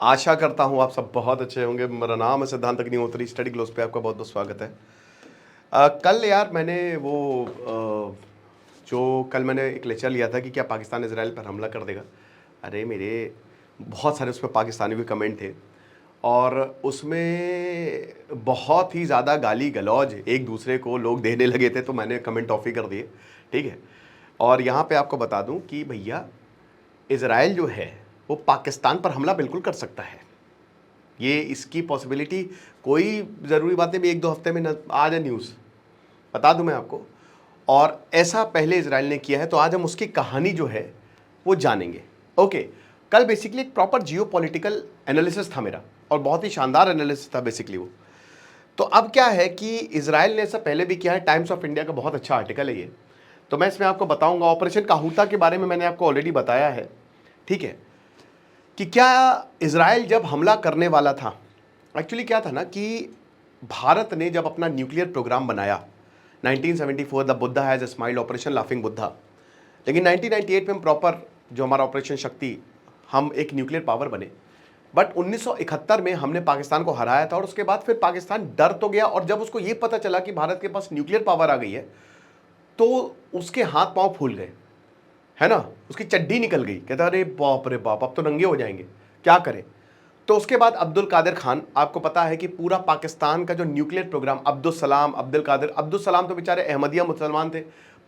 आशा करता हूँ आप सब बहुत अच्छे होंगे। मेरा नाम है सिद्धांत अग्निहोत्री। स्टडी ग्लोस पे आपका बहुत बहुत स्वागत है। कल यार मैंने कल मैंने एक लेक्चर लिया था कि क्या पाकिस्तान इजराइल पर हमला कर देगा। अरे मेरे बहुत सारे उस पर पाकिस्तानी भी कमेंट थे और उसमें बहुत ही ज़्यादा गाली गलौज एक दूसरे को लोग देने लगे थे, तो मैंने कमेंट ऑफ ही कर दिए। ठीक है। और यहाँ पे आपको बता दूँ कि भैया इजराइल जो है वो पाकिस्तान पर हमला बिल्कुल कर सकता है। ये इसकी पॉसिबिलिटी कोई ज़रूरी बात नहीं, एक दो हफ्ते में आ जाए न्यूज़, बता दूं मैं आपको। और ऐसा पहले इजराइल ने किया है, तो आज हम उसकी कहानी जो है वो जानेंगे। ओके, कल बेसिकली एक प्रॉपर जियोपॉलिटिकल एनालिसिस था मेरा और बहुत ही शानदार एनालिसिस था बेसिकली वो। तो अब क्या है कि इजराइल ने ऐसा पहले भी किया है। टाइम्स ऑफ इंडिया का बहुत अच्छा आर्टिकल है ये, तो मैं इसमें आपको बताऊंगा। ऑपरेशन काहूता के बारे में मैंने आपको ऑलरेडी बताया है, ठीक है, कि क्या इजराइल जब हमला करने वाला था, एक्चुअली क्या था ना कि भारत ने जब अपना न्यूक्लियर प्रोग्राम बनाया 1974, the Buddha has smiled, operation laughing Buddha. लेकिन 1998 में हम प्रॉपर जो हमारा ऑपरेशन शक्ति, हम एक न्यूक्लियर पावर बने। बट 1971 में हमने पाकिस्तान को हराया था और उसके बाद फिर पाकिस्तान डर तो गया, और जब उसको ये पता चला कि भारत के पास न्यूक्लियर पावर आ गई है तो उसके हाथ पांव फूल गए, है ना, उसकी चड्डी निकल गई। कहता अरे बाप रे बाप, अब तो नंगे हो जाएंगे, क्या करें। तो उसके बाद अब्दुल कादिर खान, आपको पता है कि पूरा पाकिस्तान का जो न्यूक्लियर प्रोग्राम, अब्दुल सलाम तो बेचारे अहमदिया मुसलमान थे,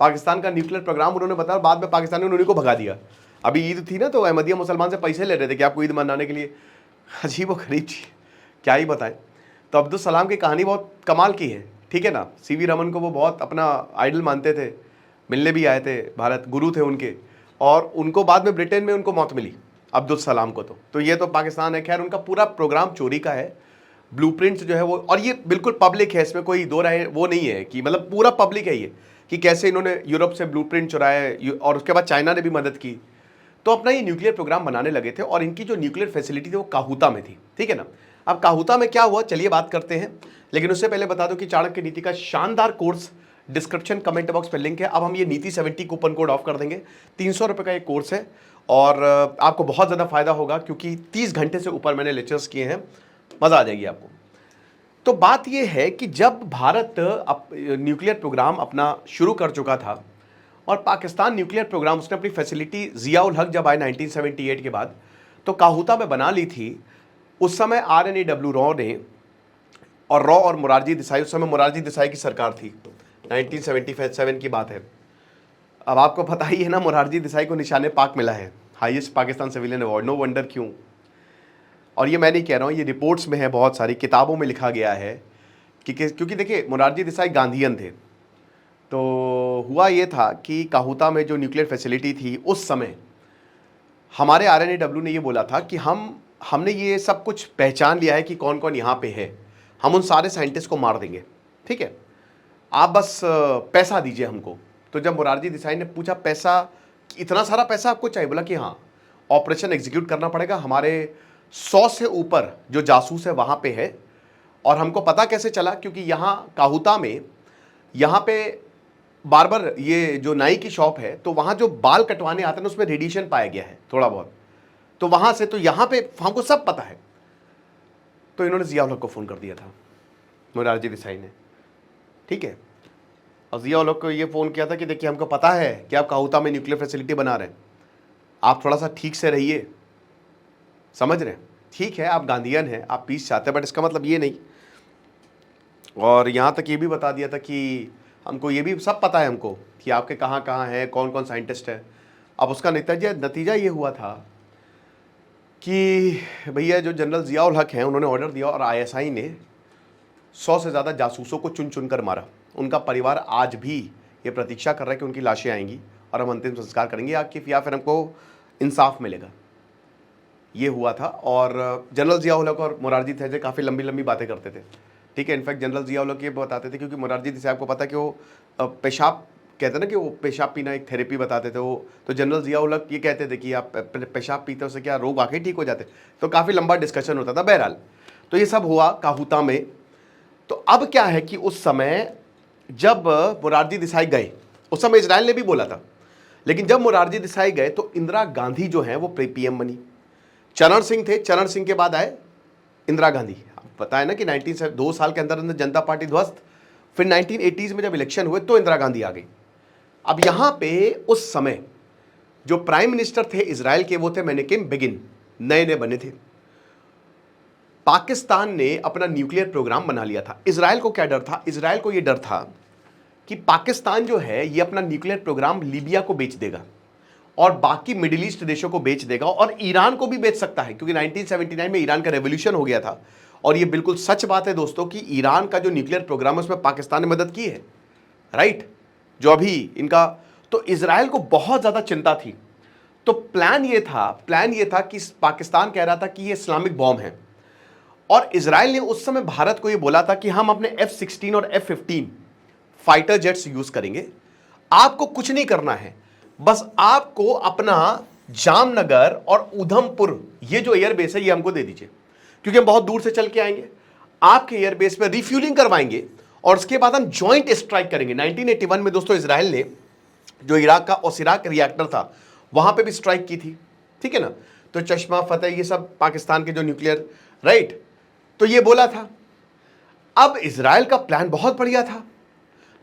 पाकिस्तान का न्यूक्लियर प्रोग्राम उन्होंने बताया, बाद में पाकिस्तानी उन्हीं को भगा दिया। अभी ईद थी ना, तो अहमदिया मुसलमान से पैसे ले रहे थे कि आपको ईद मनाने के लिए। अजीब व गरीब चीज, क्या ही बताएं। तो अब्दुल सलाम की कहानी बहुत कमाल की है, ठीक है ना। सीवी रमन को वो बहुत अपना आइडल मानते थे, मिलने भी आए थे भारत, गुरु थे उनके, और उनको बाद में ब्रिटेन में उनको मौत मिली, अब्दुल सलाम को। तो ये तो पाकिस्तान है। खैर, उनका पूरा प्रोग्राम चोरी का है, ब्लूप्रिंट्स जो है वो, और ये बिल्कुल पब्लिक है, इसमें कोई दो राय वो नहीं है कि मतलब पूरा पब्लिक है ये, कि कैसे इन्होंने यूरोप से ब्लूप्रिंट चुराए और उसके बाद चाइना ने भी मदद की। तो अपना ये न्यूक्लियर प्रोग्राम बनाने लगे थे और इनकी जो न्यूक्लियर फैसिलिटी थी वो काहूता में थी, ठीक है ना। अब काहूता में क्या हुआ, चलिए बात करते हैं। लेकिन उससे पहले बता दो कि चाणक्य नीति का शानदार कोर्स डिस्क्रिप्शन कमेंट बॉक्स पर लिंक है। अब हम ये नीति 70 कूपन कोड ऑफ कर देंगे। 300 रुपये का एक कोर्स है और आपको बहुत ज़्यादा फायदा होगा, क्योंकि 30 घंटे से ऊपर मैंने लेक्चर्स किए हैं, मज़ा आ जाएगी आपको। तो बात यह है कि जब भारत न्यूक्लियर प्रोग्राम अपना शुरू कर चुका था और पाकिस्तान न्यूक्लियर प्रोग्राम, उसने अपनी फैसिलिटी जिया उल हक जब आए 1978 के बाद, तो काहूता में बना ली थी। उस समय RNAW रॉ ने, और रॉ और मोरारजी देसाई, उस समय मोरारजी देसाई की सरकार थी, 1977 की बात है। अब आपको पता ही है ना, मोरारजी देसाई को निशाने पाक मिला है, highest Pakistan civilian award. No wonder क्यों। और ये मैं नहीं कह रहा हूँ, ये रिपोर्ट्स में है, बहुत सारी किताबों में लिखा गया है कि क्योंकि देखिए मोरारजी देसाई गांधीयन थे। तो हुआ ये था कि काहूता में जो न्यूक्लियर फैसिलिटी थी उस समय, हमारे RNAW ने ये बोला था कि हमने ये सब कुछ पहचान लिया है कि कौन कौन यहाँ पे है, हम उन सारे साइंटिस्ट को मार देंगे, ठीक है, आप बस पैसा दीजिए हमको। तो जब मोरारजी देसाई ने पूछा पैसा, इतना सारा पैसा आपको चाहिए, बोला कि हाँ, ऑपरेशन एग्जीक्यूट करना पड़ेगा, हमारे 100 से ऊपर जो जासूस है वहाँ पे है। और हमको पता कैसे चला, क्योंकि यहाँ काहूता में, यहाँ पे बार्बर, ये जो नाई की शॉप है, तो वहाँ जो बाल कटवाने आते हैं उसमें रेडिएशन पाया गया है थोड़ा बहुत, तो वहाँ से, तो यहाँ पे हमको सब पता है। तो इन्होंने जिया उल हक को फ़ोन कर दिया था, मोरारजी देसाई ने, ठीक है। और जिया उल हक को ये फ़ोन किया था कि देखिए हमको पता है कि आप काहूता में न्यूक्लियर फैसिलिटी बना रहे हैं, आप थोड़ा सा ठीक से रहिए, समझ रहे हैं, ठीक है, आप गांधीयन हैं, आप पीस चाहते हैं, बट इसका मतलब ये नहीं। और यहाँ तक ये भी बता दिया था कि हमको ये भी सब पता है हमको कि आपके कहाँ कहाँ है, कौन कौन साइंटिस्ट है। अब उसका नतीजा ये हुआ था कि भैया जो जनरल जिया उल हक हैं, उन्होंने ऑर्डर दिया और ISI ने 100 से ज़्यादा जासूसों को चुन चुन कर मारा। उनका परिवार आज भी ये प्रतीक्षा कर रहा है कि उनकी लाशें आएंगी और हम अंतिम संस्कार करेंगे, या फिर हमको इंसाफ मिलेगा। ये हुआ था। और जनरल जिया उल हक और मोरारजी देसाई काफ़ी लंबी लंबी बातें करते थे, ठीक है। इनफैक्ट जनरल जिया उल हक ये बताते थे, क्योंकि मोरारजी देसाई आपको पता है कि वो पेशाब, कहते ना कि वो पेशाब पीना एक थेरेपी बताते थे वो, तो जनरल जिया उल हक ये कहते थे कि आप पेशाब पीते हो उससे क्या रोग वाकई ठीक हो जाते। तो काफ़ी लंबा डिस्कशन होता था। बहरहाल, तो ये सब हुआ काहूता में। तो अब क्या है कि उस समय जब मोरारजी देसाई गए, उस समय इजराइल ने भी बोला था, लेकिन जब मोरारजी देसाई गए तो इंदिरा गांधी जो है वो PM बनी, चरण सिंह थे, चरण सिंह के बाद आए इंदिरा गांधी। पता है ना कि 2 साल के अंदर अंदर जनता पार्टी ध्वस्त। फिर 1980s में जब इलेक्शन हुए तो इंदिरा गांधी आ गई। अब यहां पे उस समय जो प्राइम मिनिस्टर थे इजराइल के, वो थे मेनेकेम बेगिन, नए नए बने थे। पाकिस्तान ने अपना न्यूक्लियर प्रोग्राम बना लिया था। इजराइल को क्या डर था? इजराइल को यह डर था कि पाकिस्तान जो है ये अपना न्यूक्लियर प्रोग्राम लीबिया को बेच देगा और बाकी मिडिल ईस्ट देशों को बेच देगा और ईरान को भी बेच सकता है, क्योंकि 1979 में ईरान का रेवोल्यूशन हो गया था। और ये बिल्कुल सच बात है दोस्तों कि ईरान का जो न्यूक्लियर प्रोग्राम है उसमें पाकिस्तान ने मदद की है, राइट? जो अभी इनका, तो इजराइल को बहुत ज्यादा चिंता थी। तो प्लान ये था कि पाकिस्तान कह रहा था कि ये इस्लामिक बॉम्ब है, और इजराइल ने उस समय भारत को ये बोला था कि हम अपने F-16 और F-15 फाइटर जेट्स यूज करेंगे, आपको कुछ नहीं करना है, बस आपको अपना जामनगर और उधमपुर ये जो एयरबेस है ये हमको दे दीजिए, क्योंकि हम बहुत दूर से चल के आएंगे, आपके एयरबेस पे रिफ्यूलिंग करवाएंगे और उसके बाद हम ज्वाइंट स्ट्राइक करेंगे। 1981 में दोस्तों इजराइल ने जो इराक का ओसिराक रिएक्टर था वहां पे भी स्ट्राइक की थी, ठीक है ना? तो चश्मा फतेह ये सब पाकिस्तान के जो न्यूक्लियर, राइट, तो ये बोला था। अब इजराइल का प्लान बहुत बढ़िया था,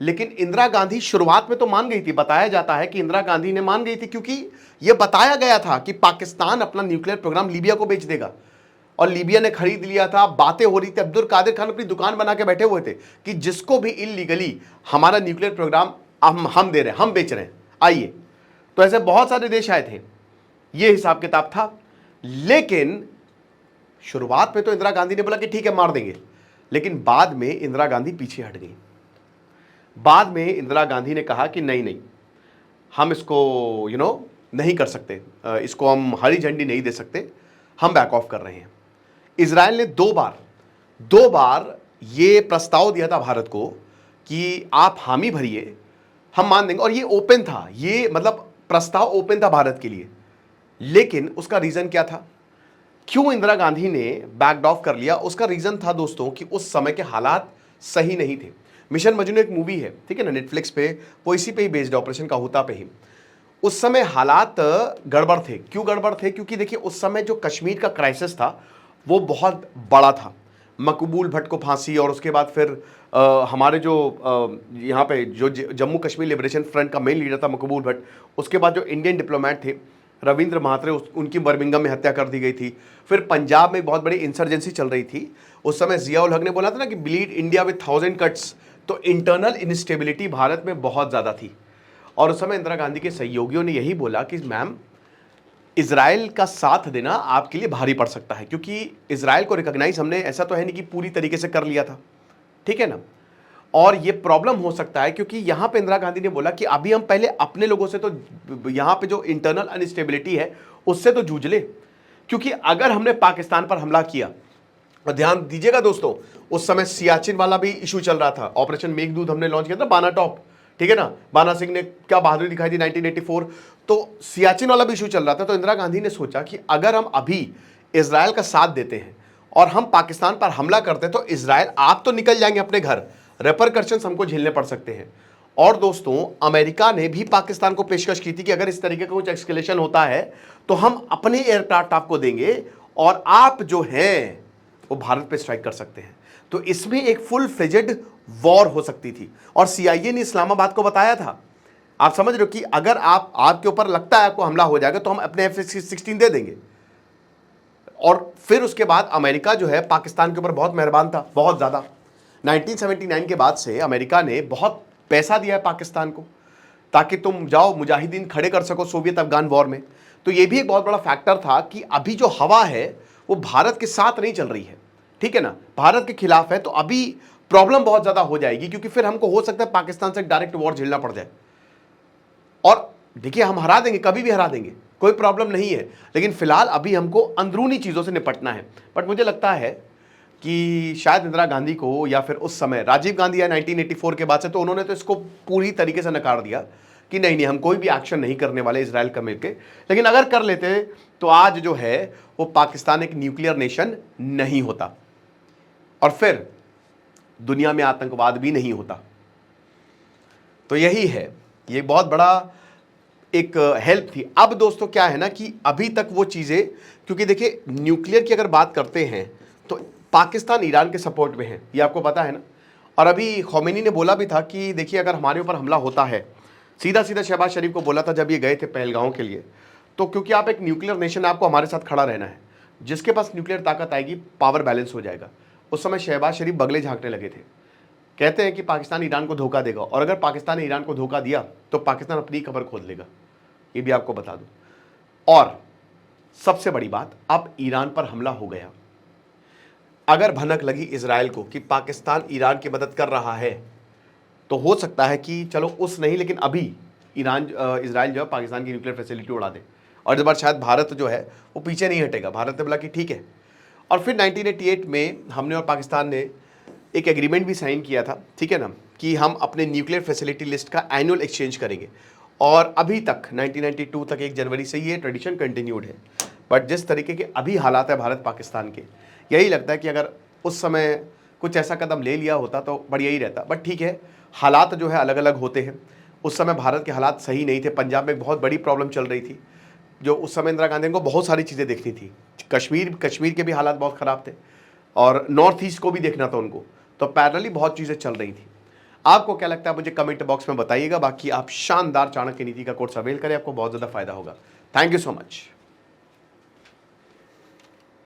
लेकिन इंदिरा गांधी शुरुआत में तो मान गई थी। बताया जाता है कि इंदिरा गांधी ने मान गई थी, क्योंकि यह बताया गया था कि पाकिस्तान अपना न्यूक्लियर प्रोग्राम लीबिया को बेच देगा, और लीबिया ने खरीद लिया था। बातें हो रही थी, अब्दुल कादिर खान अपनी दुकान बना के बैठे हुए थे कि जिसको भी इलीगली हमारा न्यूक्लियर प्रोग्राम हम दे रहे हैं, हम बेच रहे हैं, आइए। तो ऐसे बहुत सारे देश आए थे, यह हिसाब किताब था। लेकिन शुरुआत में तो इंदिरा गांधी ने बोला कि ठीक है मार देंगे, लेकिन बाद में इंदिरा गांधी पीछे हट गई। बाद में इंदिरा गांधी ने कहा कि नहीं, हम इसको नहीं कर सकते, इसको हम हरी झंडी नहीं दे सकते, हम बैक ऑफ कर रहे हैं। इजराइल ने दो बार ये प्रस्ताव दिया था भारत को कि आप हामी भरिए, हम मान देंगे, और ये ओपन था, ये मतलब प्रस्ताव ओपन था भारत के लिए। लेकिन उसका रीजन क्या था, क्यों इंदिरा गांधी ने बैक ऑफ कर लिया? उसका रीजन था दोस्तों कि उस समय के हालात सही नहीं थे। मिशन मजनू एक मूवी है, ठीक है ना, नेटफ्लिक्स पे, वो इसी पे ही बेस्ड, ऑपरेशन काहुता पे ही। उस समय हालात गड़बड़ थे। क्यों गड़बड़ थे? क्योंकि देखिए उस समय जो कश्मीर का क्राइसिस था वो बहुत बड़ा था। मकबूल भट्ट को फांसी, और उसके बाद फिर हमारे जो यहाँ पे जो जम्मू कश्मीर लिबरेशन फ्रंट का मेन लीडर था मकबूल भट्ट, उसके बाद जो इंडियन डिप्लोमेट थे रविंद्र महात्रे, उनकी बर्मिंघम में हत्या कर दी गई थी। फिर पंजाब में बहुत बड़ी इंसर्जेंसी चल रही थी। उस समय जियाउल हक ने बोला था ना कि ब्लीड इंडिया विद 1000 कट्स। तो इंटरनल इंस्टेबिलिटी भारत में बहुत ज़्यादा थी, और उस समय इंदिरा गांधी के सहयोगियों ने यही बोला कि मैम, इजराइल का साथ देना आपके लिए भारी पड़ सकता है, क्योंकि इजराइल को रिकॉग्नाइज हमने ऐसा तो है नहीं कि पूरी तरीके से कर लिया था, ठीक है ना, और ये प्रॉब्लम हो सकता है। क्योंकि यहां पे इंदिरा गांधी ने बोला कि अभी हम पहले अपने लोगों से, तो यहां पे जो इंटरनल अनस्टेबिलिटी है उससे तो जूझ ले, क्योंकि अगर हमने पाकिस्तान पर हमला किया, और ध्यान दीजिएगा दोस्तों, उस समय सियाचिन वाला भी इशू चल रहा था, ऑपरेशन मेघदूत हमने लॉन्च किया था, बाना टॉप, ठीक है ना, बाना सिंह ने क्या बहादुरी दिखाई थी 1984, तो सियाचिन वाला भी इशू चल रहा था। तो इंदिरा गांधी ने सोचा कि अगर हम अभी इजराइल का साथ देते हैं और हम पाकिस्तान पर हमला करते हैं तो इजराइल आप तो निकल जाएंगे अपने घर, रेपरकशंस हमको झेलने पड़ सकते हैं। और दोस्तों अमेरिका ने भी पाकिस्तान को पेशकश की थी कि अगर इस तरीके का कुछ एक्सकेलेशन होता है तो हम अपने एयरक्राफ्ट आपको देंगे और आप जो हैं वो भारत पे स्ट्राइक कर सकते हैं। तो इसमें एक फुल फ्लेजेड वॉर हो सकती थी, और सीआईए ने इस्लामाबाद को बताया था, आप समझ रहे हो, कि अगर आपके ऊपर लगता है आपको हमला हो जाएगा तो हम अपने F-16 दे देंगे। और फिर उसके बाद अमेरिका जो है पाकिस्तान के ऊपर बहुत मेहरबान था, बहुत ज़्यादा। 1979 के बाद से अमेरिका ने बहुत पैसा दिया है पाकिस्तान को, ताकि तुम जाओ मुजाहिदीन खड़े कर सको सोवियत अफगान वॉर में। तो ये भी एक बहुत बड़ा फैक्टर था कि अभी जो हवा है वो भारत के साथ नहीं चल रही है, ठीक है ना, भारत के खिलाफ है। तो अभी प्रॉब्लम बहुत ज़्यादा हो जाएगी, क्योंकि फिर हमको हो सकता है पाकिस्तान से डायरेक्ट वॉर झेलना पड़ जाए। और देखिए हम हरा देंगे, कभी भी हरा देंगे, कोई प्रॉब्लम नहीं है, लेकिन फिलहाल अभी हमको अंदरूनी चीज़ों से निपटना है। बट मुझे लगता है कि शायद इंदिरा गांधी को, या फिर उस समय राजीव गांधी या 1984 के बाद से, तो उन्होंने तो इसको पूरी तरीके से नकार दिया कि नहीं हम कोई भी एक्शन नहीं करने वाले इजराइल का मिलके। लेकिन अगर कर लेते तो आज जो है वो पाकिस्तान एक न्यूक्लियर नेशन नहीं होता, और फिर दुनिया में आतंकवाद भी नहीं होता। तो यही है, ये बहुत बड़ा एक हेल्प थी। अब दोस्तों क्या है ना कि अभी तक वो चीज़ें, क्योंकि देखिए न्यूक्लियर की अगर बात करते हैं तो पाकिस्तान ईरान के सपोर्ट में है, ये आपको पता है ना। और अभी खौमेनी ने बोला भी था कि देखिए अगर हमारे ऊपर हमला होता है, सीधा सीधा शहबाज शरीफ को बोला था जब ये गए थे पहलगांव के लिए, तो क्योंकि आप एक न्यूक्लियर नेशन है, आपको हमारे साथ खड़ा रहना है, जिसके पास न्यूक्लियर ताकत आएगी पावर बैलेंस हो जाएगा। उस समय शहबाज शरीफ बगले झांकने लगे थे, कहते हैं कि पाकिस्तान ईरान को धोखा देगा, और अगर पाकिस्तान ने ईरान को धोखा दिया तो पाकिस्तान अपनी खबर खोद लेगा, ये भी आपको बता दूं। और सबसे बड़ी बात, अब ईरान पर हमला हो गया, अगर भनक लगी इजराइल को कि पाकिस्तान ईरान की मदद कर रहा है, तो हो सकता है कि चलो उस नहीं, लेकिन अभी इजराइल जो है पाकिस्तान की न्यूक्लियर फैसिलिटी उड़ा दे, और इस बार शायद भारत जो है वो पीछे नहीं हटेगा। भारत ने बोला कि ठीक है। और फिर 1988 में हमने और पाकिस्तान ने एक एग्रीमेंट भी साइन किया था, ठीक है ना, कि हम अपने न्यूक्लियर फैसिलिटी लिस्ट का एनुअल एक्सचेंज करेंगे। और अभी तक 1992 तक 1 जनवरी से ये ट्रेडिशन कंटिन्यूड है। बट जिस तरीके के अभी हालात है भारत पाकिस्तान के, यही लगता है कि अगर उस समय कुछ ऐसा कदम ले लिया होता तो बढ़िया ही रहता। बट ठीक है, हालात जो है अलग अलग होते हैं। उस समय भारत के हालात सही नहीं थे, पंजाब में एक बहुत बड़ी प्रॉब्लम चल रही थी, जो उस समय इंदिरा गांधी को बहुत सारी चीज़ें देखनी थी। कश्मीर के भी हालात बहुत ख़राब थे, और नॉर्थ ईस्ट को भी देखना था उनको, तो पैरेलली बहुत चीज़ें चल रही थी। आपको क्या लगता है मुझे कमेंट बॉक्स में बताइएगा। बाकी आप शानदार चाणक्य नीति का कोर्स अवेल करें, आपको बहुत ज़्यादा फायदा होगा। Thank you so much.